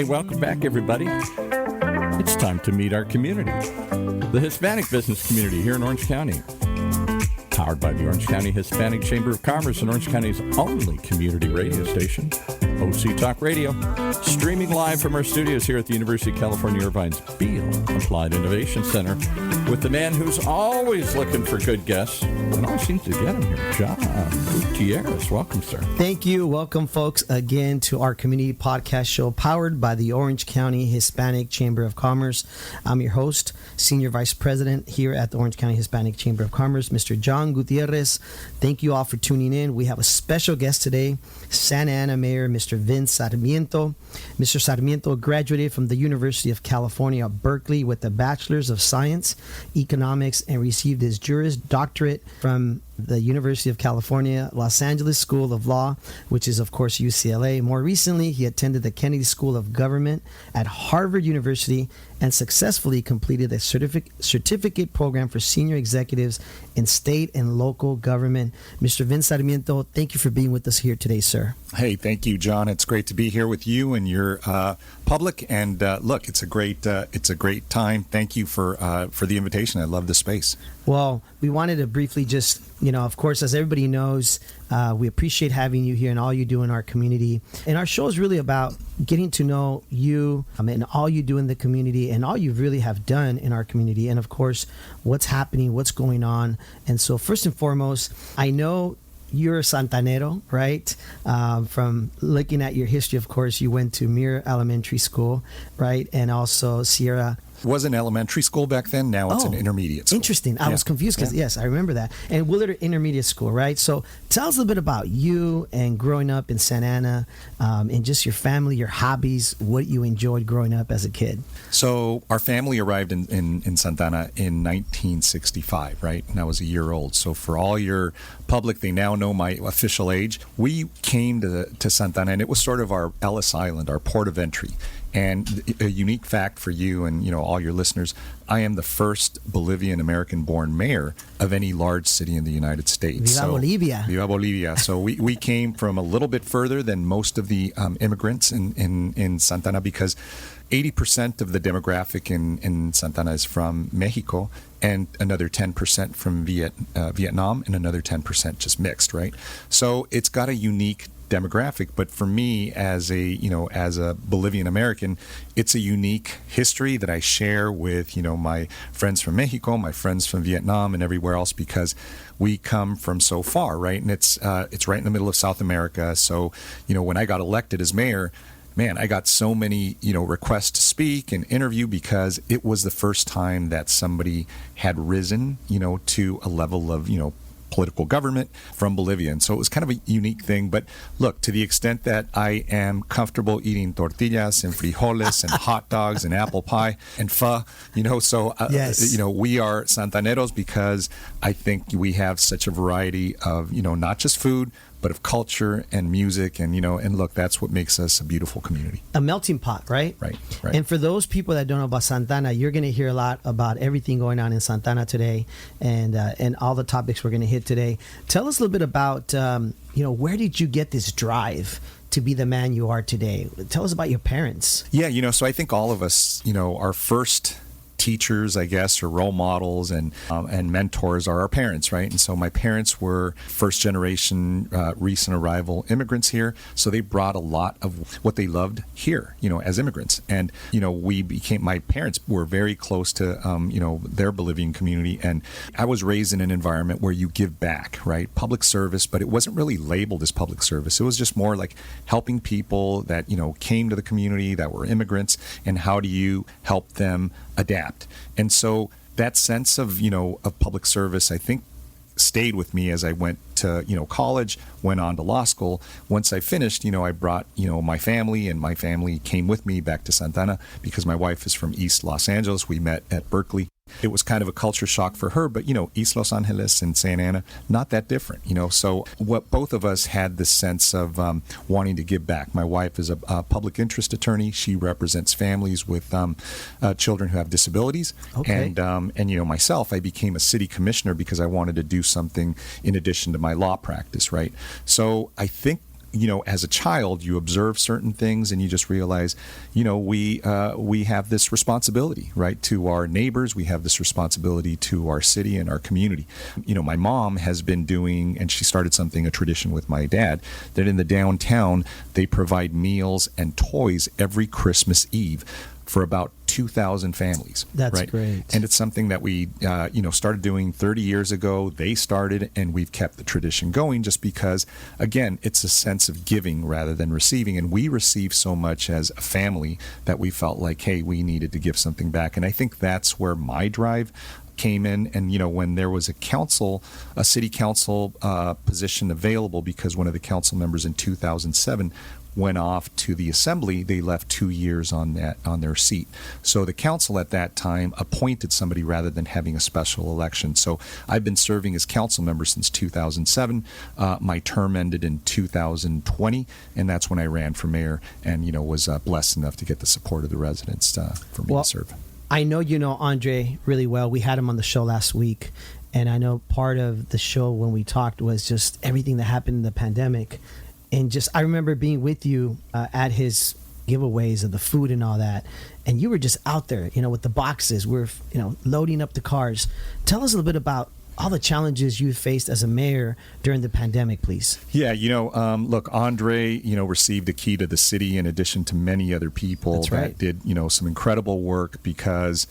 Hey, welcome back, everybody. It's time to meet our community, the Hispanic business community here in Orange County. Powered by the Orange County Hispanic Chamber of Commerce and Orange County's only community radio station, OC Talk Radio. Streaming live from our studios here at the University of California, Irvine's Beale Applied Innovation Center with the man who's always looking for good guests and always seems to get them here, John Gutierrez. Welcome, sir. Thank you. Welcome, folks, again to our community podcast show powered by the Orange County Hispanic Chamber of Commerce. I'm your host, Senior Vice President here at the Orange County Hispanic Chamber of Commerce, Mr. John Gutierrez. Thank you all for tuning in. We have a special guest today, Santa Ana Mayor, Mr. Vincent Sarmiento. Mr. Sarmiento graduated from the University of California, Berkeley with a Bachelor's of Science, Economics, and received his Juris Doctorate from the University of California, Los Angeles School of Law, which is, of course, UCLA. More recently, he attended the Kennedy School of Government at Harvard University and successfully completed a certificate program for senior executives in state and local government. Mr. Vince Sarmiento, thank you for being with us here today, sir. Hey, thank you, John. It's great to be here with you and your public. And look, it's a great time. Thank you for the invitation. I love the space. Well, we wanted to briefly just, of course, as everybody knows, we appreciate having you here and all you do in our community. And our show is really about getting to know you and all you do in the community and all you really have done in our community. And, of course, what's happening, what's going on. And so first and foremost, I know you're a Santanero, right? From looking at your history, of course, you went to Muir Elementary School, right? And also Sierra. It was an elementary school back then. Now it's an intermediate school. Interesting. I was confused because, yes, I remember that. And Willard Intermediate School, right? So tell us a little bit about you and growing up in Santa Ana and just your family, your hobbies, what you enjoyed growing up as a kid. So our family arrived in Santa Ana in 1965, right? And I was a year old. So for all your public, they now know my official age. We came to Santa Ana, and it was sort of our Ellis Island, our port of entry. And a unique fact for you and all your listeners, I am the first Bolivian American-born mayor of any large city in the United States. Viva Bolivia. Viva Bolivia. So we came from a little bit further than most of the immigrants in Santa Ana because 80% of the demographic in Santa Ana is from Mexico and another 10% from Vietnam and another 10% just mixed, right? So it's got a unique demographic, but for me as a Bolivian American, it's a unique history that I share with my friends from Mexico, my friends from Vietnam, and everywhere else because we come from so far, right? And it's right in the middle of South America. So when I got elected as mayor, man, I got so many requests to speak and interview because it was the first time that somebody had risen to a level of political government from Bolivia. And so it was kind of a unique thing. But look, to the extent that I am comfortable eating tortillas and frijoles and hot dogs and apple pie and pho, so, yes. We are Santaneros because I think we have such a variety of, not just food, but of culture and music and look, that's what makes us a beautiful community. A melting pot, right? Right. And for those people that don't know about Santana, you're going to hear a lot about everything going on in Santana today and all the topics we're going to hit today. Tell us a little bit about, where did you get this drive to be the man you are today? Tell us about your parents. Yeah, so I think all of us, our first teachers, I guess, or role models and mentors are our parents, right? And so my parents were first generation, recent arrival immigrants here. So they brought a lot of what they loved here, as immigrants. And, my parents were very close to, their Bolivian community. And I was raised in an environment where you give back, right? Public service, but it wasn't really labeled as public service. It was just more like helping people that, came to the community that were immigrants and how do you help them adapt. And so that sense of, of public service, I think, stayed with me as I went to, college, went on to law school. Once I finished, I brought, my family, and my family came with me back to Santana because my wife is from East Los Angeles. We met at Berkeley. It was kind of a culture shock for her, but, East Los Angeles and Santa Ana, not that different, So what both of us had this sense of wanting to give back. My wife is a public interest attorney. She represents families with children who have disabilities. Okay. And myself, I became a city commissioner because I wanted to do something in addition to my law practice, right? So I think as a child, you observe certain things and you just realize, we have this responsibility, right, to our neighbors. We have this responsibility to our city and our community. My mom has been doing, and she started a tradition with my dad, that in the downtown, they provide meals and toys every Christmas Eve for about 2,000 families. That's right? great. And it's something that we, started doing 30 years ago. They started, and we've kept the tradition going just because, again, it's a sense of giving rather than receiving. And we receive so much as a family that we felt like, hey, we needed to give something back. And I think that's where my drive came in. And, when there was a city council position available, because one of the council members in 2007 went off to the assembly, they left 2 years on their seat. So the council at that time appointed somebody rather than having a special election. So I've been serving as council member since 2007. My term ended in 2020, and that's when I ran for mayor and, was blessed enough to get the support of the residents for me to serve. I know you know Andre really well. We had him on the show last week, and I know part of the show when we talked was just everything that happened in the pandemic. And I remember being with you at his giveaways of the food and all that. And you were just out there, with the boxes. We're, loading up the cars. Tell us a little bit about all the challenges you faced as a mayor during the pandemic, please. Yeah, look, Andre, received a key to the city in addition to many other people that did, some incredible work, because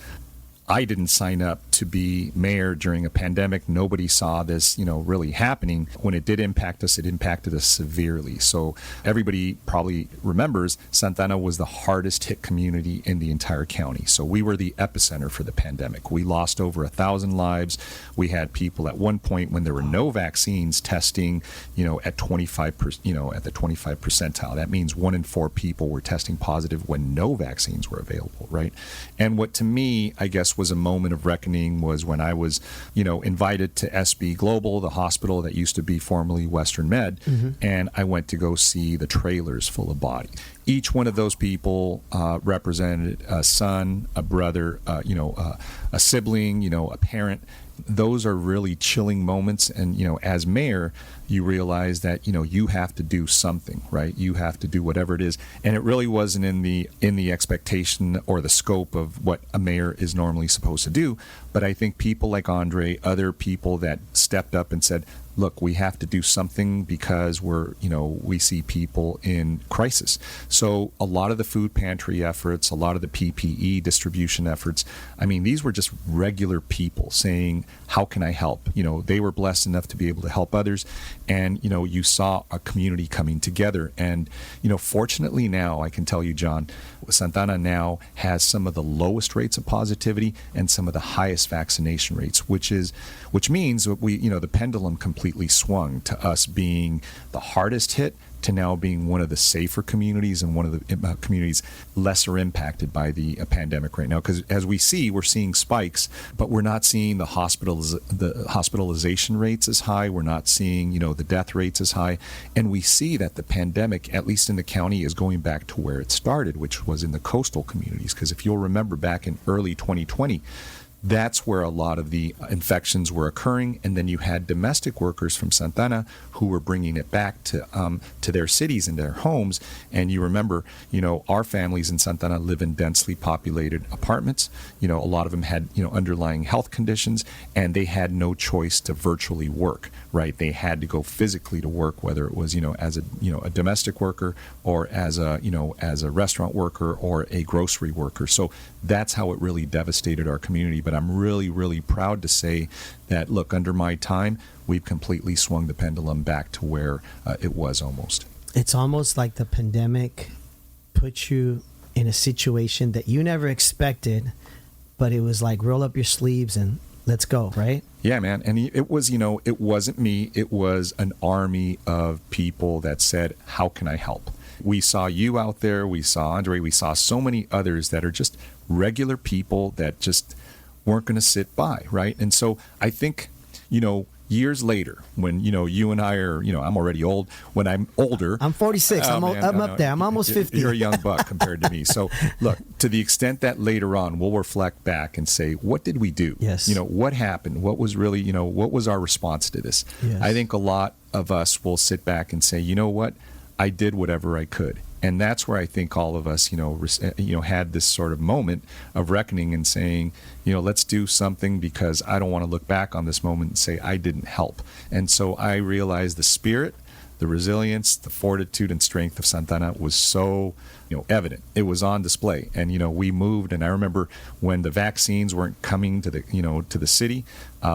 I didn't sign up to be mayor during a pandemic. Nobody saw this, really happening. When it did impact us, it impacted us severely. So everybody probably remembers Santa Ana was the hardest hit community in the entire county. So we were the epicenter for the pandemic. We lost over 1,000 lives. We had people at one point when there were no vaccines testing, at 25%, at the 25 percentile. That means 1 in 4 people were testing positive when no vaccines were available, right? And what to me, I guess, was a moment of reckoning was when I was, invited to SB Global, the hospital that used to be formerly Western Med, and I went to go see the trailers full of bodies. Each one of those people represented a son, a brother, a sibling, a parent. Those are really chilling moments. And, as mayor, you realize that, you have to do something, right? You have to do whatever it is. And it really wasn't in the expectation or the scope of what a mayor is normally supposed to do. But I think people like Andre, other people that stepped up and said, look, we have to do something because we see people in crisis. So a lot of the food pantry efforts, a lot of the PPE distribution efforts, these were just regular people saying, how can I help? They were blessed enough to be able to help others. And, you saw a community coming together. And, fortunately now, I can tell you, John, Santa Ana now has some of the lowest rates of positivity and some of the highest vaccination rates, which means the pendulum completely swung to us being the hardest hit to now being one of the safer communities and one of the communities lesser impacted by the pandemic right now. Because as we're seeing spikes, but we're not seeing the hospitalization rates as high. We're not seeing, the death rates as high. And we see that the pandemic, at least in the county, is going back to where it started, which was in the coastal communities. Because if you'll remember back in early 2020, that's where a lot of the infections were occurring, and then you had domestic workers from Santa Ana who were bringing it back to their cities and their homes. And you remember, our families in Santa Ana live in densely populated apartments. A lot of them had, underlying health conditions, and they had no choice to virtually work, right? They had to go physically to work, whether it was, as a domestic worker or as a restaurant worker or a grocery worker. So that's how it really devastated our community. But I'm really, really proud to say that, look, under my time, we've completely swung the pendulum back to where it was almost. It's almost like the pandemic put you in a situation that you never expected, but it was like roll up your sleeves and let's go, right? Yeah, man. And it was, it wasn't me. It was an army of people that said, how can I help? We saw you out there. We saw Andre. We saw so many others that are just regular people that just weren't going to sit by, right? And so I think, years later, when, you and I are, I'm already old. When I'm older. I'm 46. I'm up there. I'm almost 50. You're a young buck compared to me. So, look, to the extent that later on we'll reflect back and say, what did we do? Yes. What happened? What was really, what was our response to this? Yes. I think a lot of us will sit back and say, you know what? I did whatever I could. And that's where I think all of us, had this sort of moment of reckoning and saying, let's do something, because I don't want to look back on this moment and say I didn't help. And so I realized the spirit, the resilience, the fortitude and strength of Santana was so, evident. It was on display. And, we moved. And I remember when the vaccines weren't coming to the city,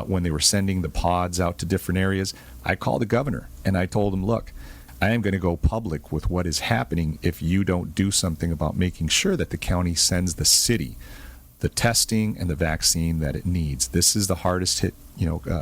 when they were sending the pods out to different areas, I called the governor and I told him, look, I am going to go public with what is happening if you don't do something about making sure that the county sends the city the testing and the vaccine that it needs. This is the hardest hit,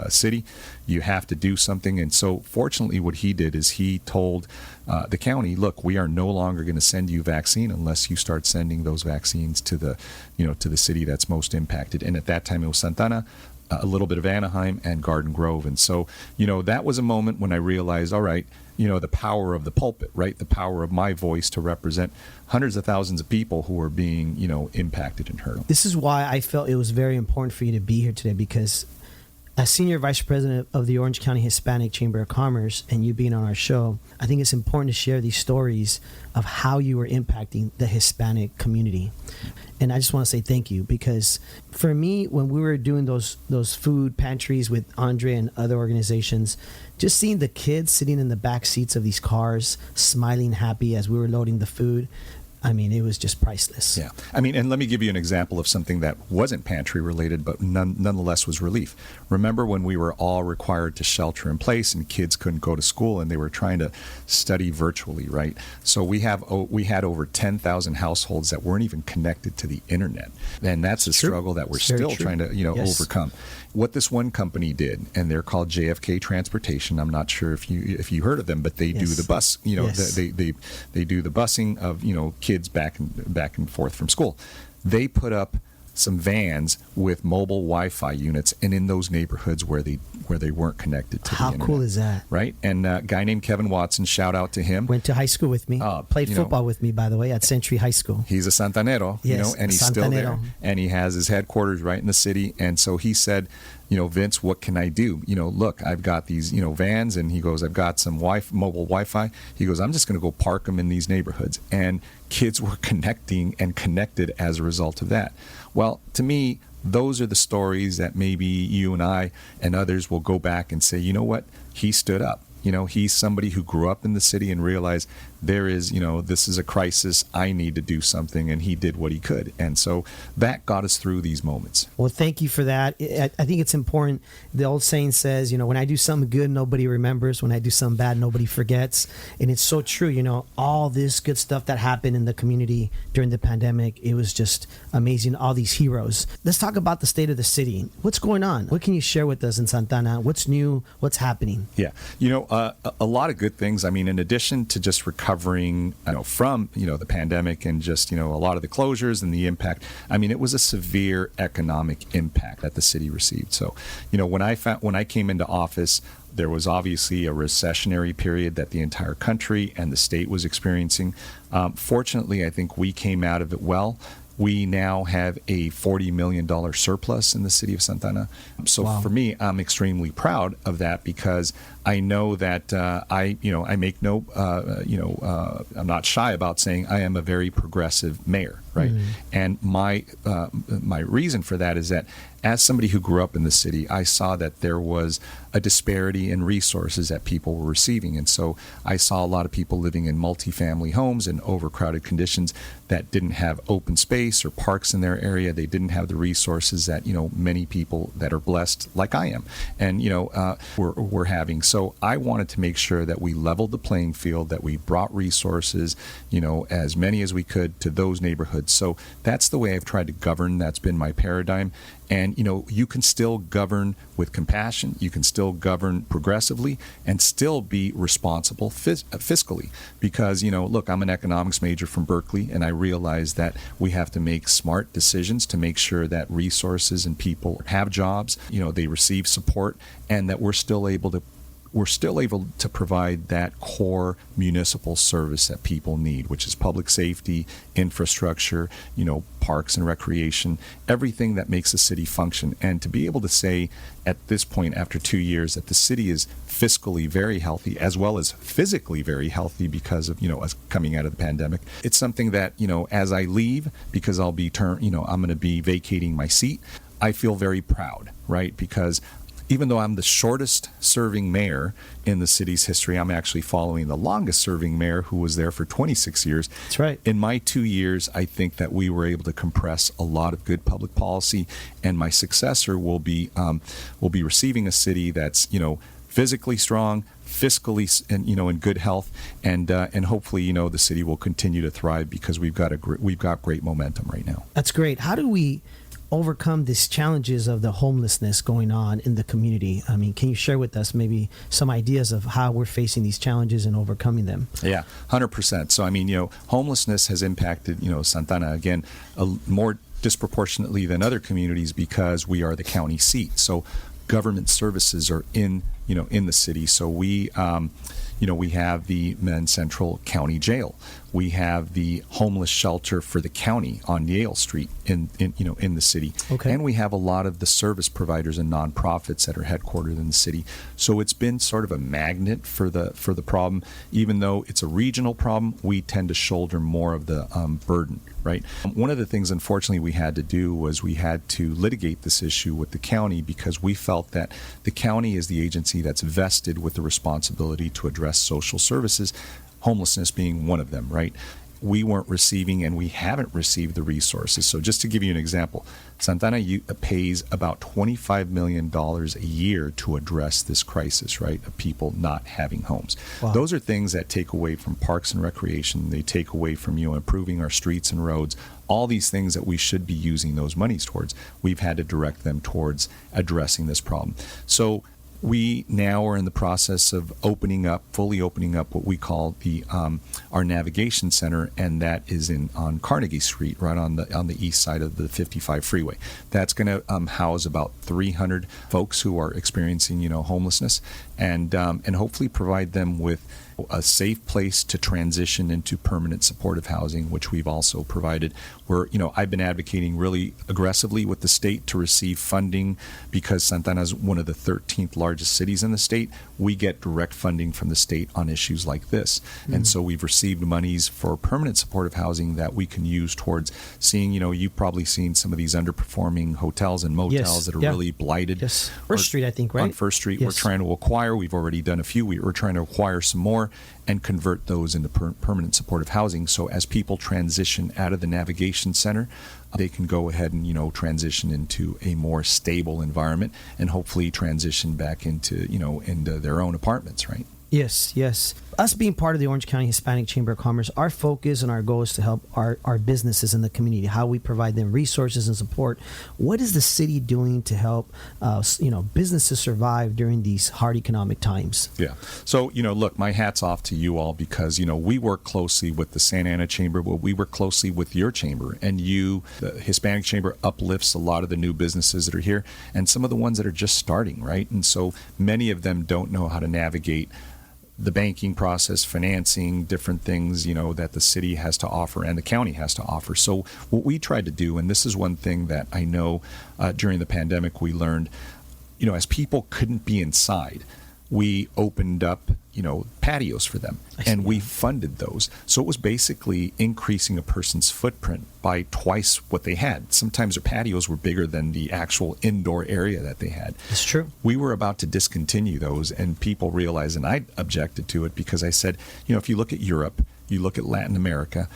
city. You have to do something. And so fortunately what he did is he told the county, look, we are no longer going to send you vaccine unless you start sending those vaccines to the city that's most impacted. And at that time it was Santana, a little bit of Anaheim, and Garden Grove. And so, that was a moment when I realized, all right, the power of the pulpit, right? The power of my voice to represent hundreds of thousands of people who are being, impacted and hurt. This is why I felt it was very important for you to be here today, because as Senior Vice President of the Orange County Hispanic Chamber of Commerce, and you being on our show, I think it's important to share these stories of how you were impacting the Hispanic community. And I just want to say thank you, because for me, when we were doing those food pantries with Andre and other organizations, just seeing the kids sitting in the back seats of these cars, smiling happy as we were loading the food, I mean, it was just priceless. Yeah. I mean, and let me give you an example of something that wasn't pantry related, but nonetheless was relief. Remember when we were all required to shelter in place and kids couldn't go to school and they were trying to study virtually, right? So we had over 10,000 households that weren't even connected to the internet. And that's a struggle that we're still trying to, overcome. What this one company did, and they're called JFK Transportation. I'm not sure if you heard of them, but they do the bus. They do the busing of kids back and forth from school. They put up some vans with mobile Wi-Fi units, and in those neighborhoods where they weren't connected to the internet. How cool is that? Right? And a guy named Kevin Watson, shout out to him. Went to high school with me. Played football with me, by the way, at Century High School. He's a Santanero, and he's still there. And he has his headquarters right in the city. And so he said, Vince, what can I do? Look, I've got these, vans, and he goes, I've got some mobile Wi-Fi. He goes, I'm just going to go park them in these neighborhoods. And kids were connecting and connected as a result of that. Well, to me, those are the stories that maybe you and I and others will go back and say, you know what? He stood up. He's somebody who grew up in the city and realized there is, this is a crisis. I need to do something. And he did what he could. And so that got us through these moments. Well, thank you for that. I think it's important. The old saying says, when I do something good, nobody remembers. When I do something bad, nobody forgets. And it's so true. All this good stuff that happened in the community during the pandemic, it was just amazing. All these heroes. Let's talk about the state of the city. What's going on? What can you share with us in Santana? What's new? What's happening? Yeah. A lot of good things. I mean, in addition to just recovering, from, the pandemic and just, a lot of the closures and the impact, I mean, it was a severe economic impact that the city received. So, when I came into office, there was obviously a recessionary period that the entire country and the state was experiencing. Fortunately, I think we came out of it well. We now have a $40 million surplus in the city of Santana. So wow. For me, I'm extremely proud of that, because I know that I make no, I'm not shy about saying I am a very progressive mayor, right? Mm-hmm. And my reason for that is that as somebody who grew up in the city, I saw that there was a disparity in resources that people were receiving. And so I saw a lot of people living in multifamily homes in overcrowded conditions that didn't have open space or parks in their area. They didn't have the resources that, many people that are blessed like I am and, we're having. So I wanted to make sure that we leveled the playing field, that we brought resources, as many as we could to those neighborhoods. So that's the way I've tried to govern. That's been my paradigm. And, you can still govern with compassion. You can still govern progressively and still be responsible fiscally. Because, look, I'm an economics major from Berkeley, and I realize that we have to make smart decisions to make sure that resources and people have jobs, they receive support, and that we're still able to we're still able to provide that core municipal service that people need, which is public safety, infrastructure, parks and recreation, everything that makes a city function. And to be able to say at this point, after 2 years, that the city is fiscally very healthy as well as physically very healthy because of, us coming out of the pandemic. It's something that, as I leave, because I'm going to be vacating my seat, I feel very proud, right? Because even though I'm the shortest serving mayor in the city's history, I'm actually following the longest serving mayor who was there for 26 years. That's right. In my 2 years, I think that we were able to compress a lot of good public policy, and my successor will be receiving a city that's, physically strong, fiscally, and in good health, and hopefully the city will continue to thrive because we've got great momentum right now. That's great. How do we overcome these challenges of the homelessness going on in the community? I mean, can you share with us maybe some ideas of how we're facing these challenges and overcoming them? Yeah, 100%. So, homelessness has impacted, Santana, again, more disproportionately than other communities because we are the county seat. So government services are in the city. So we have the Men's Central County Jail. We have the homeless shelter for the county on Yale Street in the city. Okay. And we have a lot of the service providers and nonprofits that are headquartered in the city. So it's been sort of a magnet for the problem. Even though it's a regional problem, we tend to shoulder more of the burden, right? One of the things, unfortunately, we had to do was we had to litigate this issue with the county because we felt that the county is the agency that's vested with the responsibility to address social services, homelessness being one of them, right? We weren't receiving and we haven't received the resources. So just to give you an example, Santana pays about $25 million a year to address this crisis, right, of people not having homes. Wow. Those are things that take away from parks and recreation. They take away from, improving our streets and roads. All these things that we should be using those monies towards, we've had to direct them towards addressing this problem. So we now are in the process of fully opening up what we call our navigation center, and that is on Carnegie Street, right on the east side of the 55 freeway. That's going to house about 300 folks who are experiencing, homelessness, and hopefully provide them with a safe place to transition into permanent supportive housing, which we've also provided. I've been advocating really aggressively with the state to receive funding because Santana is one of the 13th largest cities in the state. We get direct funding from the state on issues like this. Mm-hmm. And so we've received monies for permanent supportive housing that we can use towards seeing, you've probably seen some of these underperforming hotels and motels that are really blighted. Yes. First Street, I think, right? On First Street, yes. We're trying to acquire. We've already done a few. We're trying to acquire some more and convert those into permanent supportive housing. So as people transition out of the navigation center, they can go ahead and, transition into a more stable environment and hopefully transition back into their own apartments, right? Yes. Us being part of the Orange County Hispanic Chamber of Commerce, our focus and our goal is to help our businesses in the community, how we provide them resources and support. What is the city doing to help businesses survive during these hard economic times? Yeah. So, look, my hat's off to you all because, we work closely with the Santa Ana Chamber, but we work closely with your chamber. And the Hispanic Chamber uplifts a lot of the new businesses that are here and some of the ones that are just starting, right? And so many of them don't know how to navigate the banking process, financing, different things, that the city has to offer and the county has to offer. So what we tried to do, and this is one thing that I know during the pandemic we learned, as people couldn't be inside, we opened up, patios for them, and we funded those. So it was basically increasing a person's footprint by twice what they had. Sometimes their patios were bigger than the actual indoor area that they had. It's true. We were about to discontinue those, and people realized, and I objected to it because I said, if you look at Europe, you look at Latin America,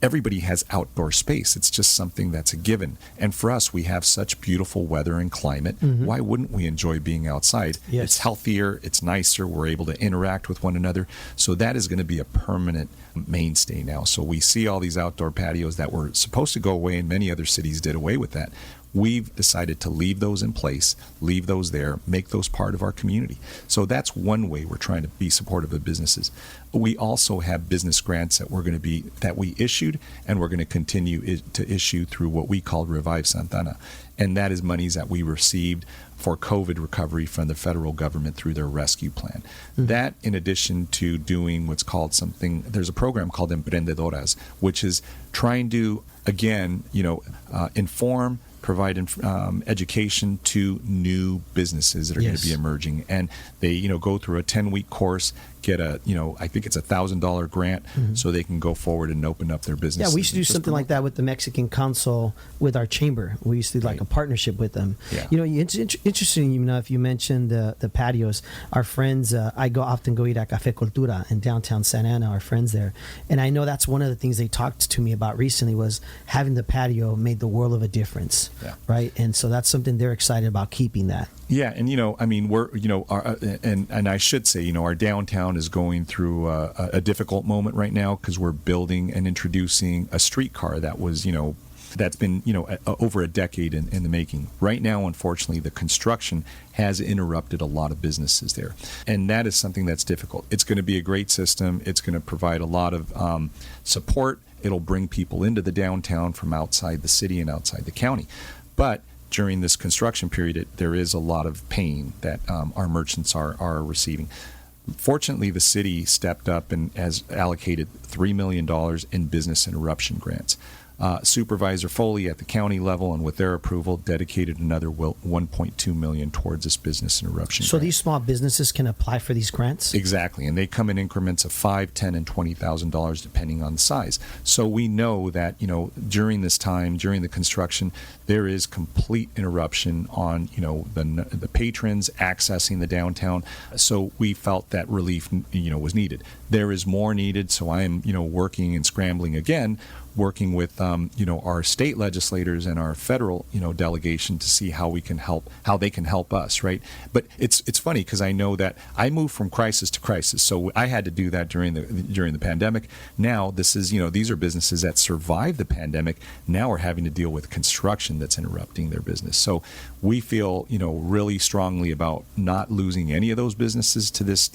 everybody has outdoor space. It's just something that's a given. And for us, we have such beautiful weather and climate. Mm-hmm. Why wouldn't we enjoy being outside? Yes. It's healthier. It's nicer. We're able to interact with one another. So that is going to be a permanent mainstay now. So we see all these outdoor patios that were supposed to go away, and many other cities did away with that. We've decided to leave those in place, leave those there, make those part of our community. So that's one way we're trying to be supportive of businesses. We also have business grants that we issued, and we're going to continue to issue through what we call Revive Santana. And that is monies that we received for COVID recovery from the federal government through their rescue plan. Mm-hmm. That, in addition to doing what's called there's a program called Emprendedoras, which is trying to, again, inform, provide education to new businesses that are going to be emerging. And they, go through a 10-week course, get I think it's $1,000 grant, so they can go forward and open up their business. Yeah, we used to do something like that with the Mexican Council with our chamber. We used to do like a partnership with them. Yeah. It's interesting, if you mentioned the patios, our friends, I often go eat at Café Cultura in downtown Santa Ana, our friends there. And I know that's one of the things they talked to me about recently was having the patio made the world of a difference. Yeah. Right. And so that's something they're excited about, keeping that. Yeah, and we're and I should say, our downtown is going through a difficult moment right now because we're building and introducing a streetcar that was that's been over a decade in the making. Right now, unfortunately, the construction has interrupted a lot of businesses there, and that is something that's difficult. It's going to be a great system. It's going to provide a lot of support. It'll bring people into the downtown from outside the city and outside the county, but during this construction period, there is a lot of pain that our merchants are receiving. Fortunately, the city stepped up and has allocated $3 million in business interruption grants. Supervisor Foley at the county level, and with their approval, dedicated another $1.2 million towards this business interruption. So grant. These small businesses can apply for these grants? Exactly, and they come in increments of $5,000, $10,000, and $20,000 depending on the size. So we know that during this time, during the construction, there is complete interruption on the patrons accessing the downtown. So we felt that relief was needed. There is more needed. So I am working and scrambling again, working with our state legislators and our federal delegation to see how they can help us, right? But it's funny because I know that I moved from crisis to crisis, so I had to do that during the pandemic. Now this is these are businesses that survived the pandemic. Now we're having to deal with construction that's interrupting their business. So we feel really strongly about not losing any of those businesses to this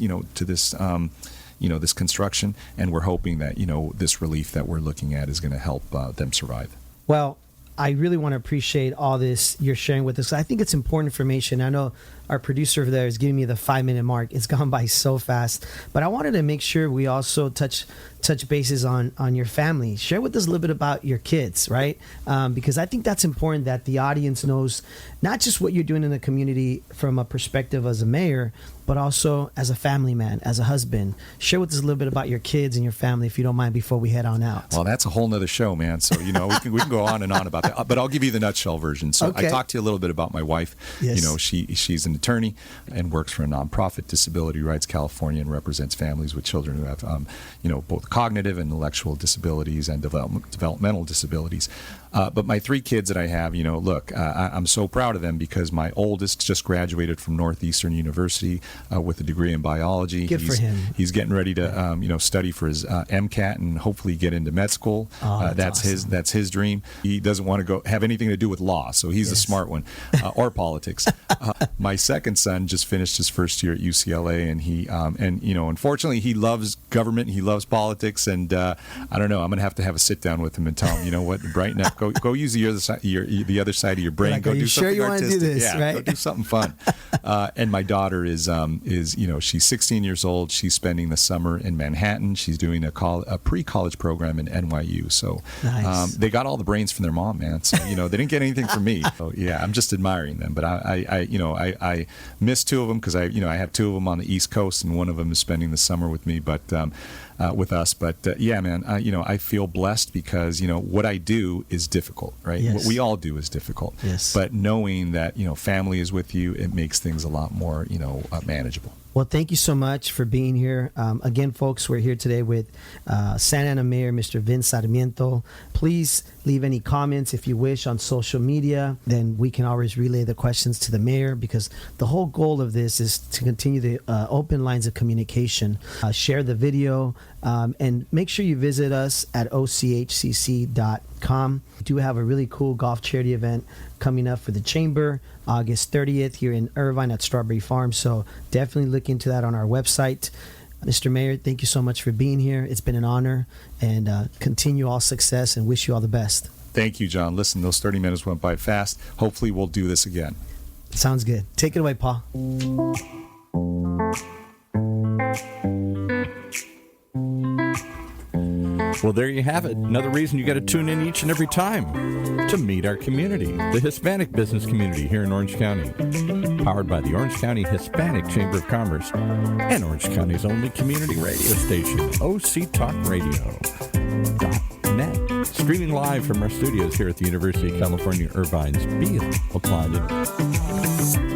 this construction, and we're hoping that this relief that we're looking at is going to help them survive. Well, I really want to appreciate all this you're sharing with us. I think it's important information. I know our producer over there is giving me the 5-minute mark. It's gone by so fast, but I wanted to make sure we also touch bases on your family. Share with us a little bit about your kids, right? Because I think that's important that the audience knows not just what you're doing in the community from a perspective as a mayor, but also as a family man, as a husband. Share with us a little bit about your kids and your family, if you don't mind, before we head on out. Well, that's a whole nother show, man. So, we can go on and on about that, but I'll give you the nutshell version. So okay. I talked to you a little bit about my wife. Yes. She's an attorney and works for a nonprofit, Disability Rights California, and represents families with children who have, both cognitive and intellectual disabilities and developmental disabilities. But my 3 kids that I have, I'm so proud of them because my oldest just graduated from Northeastern University with a degree in biology. Good for him. He's getting ready to, study for his MCAT and hopefully get into med school. That's awesome. That's his dream. He doesn't want to have anything to do with law, so he's a smart one, or politics. My second son just finished his first year at UCLA, and he, unfortunately, he loves government, he loves politics, and I don't know. I'm going to have a sit down with him and tell him, what, brighten up. Go use the other side of your brain. Like, go do something you artistic. Want to do this, yeah, right? Go do something fun. And my daughter is she's 16 years old. She's spending the summer in Manhattan. She's doing a pre-college program in NYU. So nice. They got all the brains from their mom, man. So they didn't get anything from me. So yeah, I'm just admiring them. But I miss 2 of them because I have 2 of them on the East Coast, and one of them is spending the summer with me. But with us. But yeah, man, I feel blessed because, what I do is difficult, right? Yes. What we all do is difficult. Yes. But knowing that, family is with you, it makes things a lot more, manageable. Well, Well, thank you so much for being here. Again, folks, we're here today with Santa Ana Mayor, Mr. Vincent Sarmiento. Please leave any comments if you wish on social media. Then we can always relay the questions to the mayor, because the whole goal of this is to continue the open lines of communication. Share the video and make sure you visit us at ochcc.com. We do have a really cool golf charity event coming up for the Chamber, August 30th here in Irvine at Strawberry Farm. So definitely look into that on our website. Mr. Mayor, thank you so much for being here. It's been an honor, and continue all success and wish you all the best. Thank you, John. Listen, those 30 minutes went by fast. Hopefully we'll do this again. Sounds good. Take it away, Paul. Well, there you have it. Another reason you got to tune in each and every time to meet our community, the Hispanic business community here in Orange County. Powered by the Orange County Hispanic Chamber of Commerce and Orange County's only community radio station, octalkradio.net. Streaming live from our studios here at the University of California, Irvine's Beale Applied University.